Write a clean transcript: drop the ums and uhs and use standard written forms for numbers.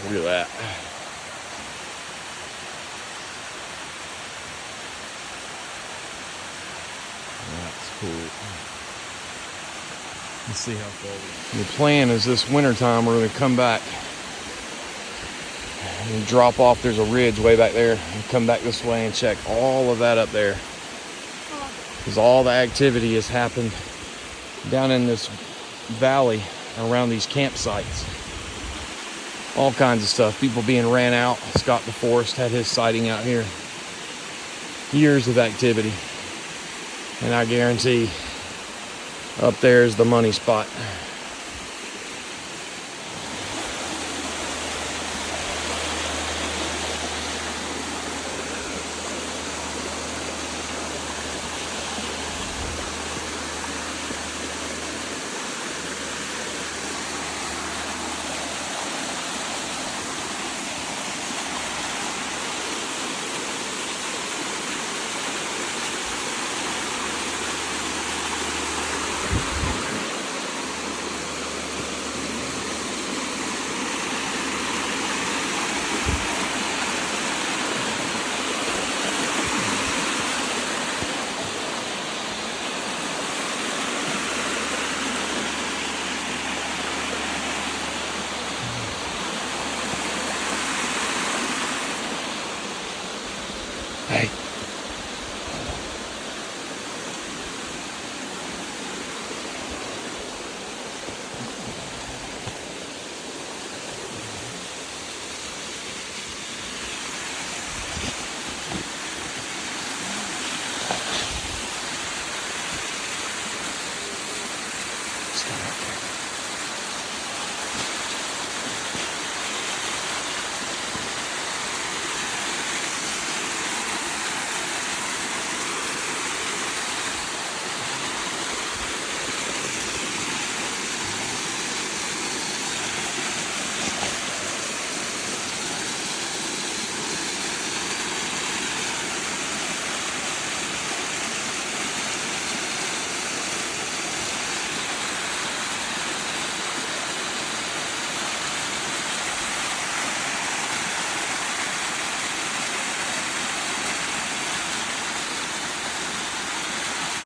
Look at that. That's cool. Let's see how far the plan is this wintertime we're going to come back and drop off. There's a ridge way back there and come back this way and check all of that up there, because all the activity has happened down in this valley around these campsites. All kinds of stuff, people being ran out. Scott DeForest had his sighting out here. Years of activity, and I guarantee up there is the money spot.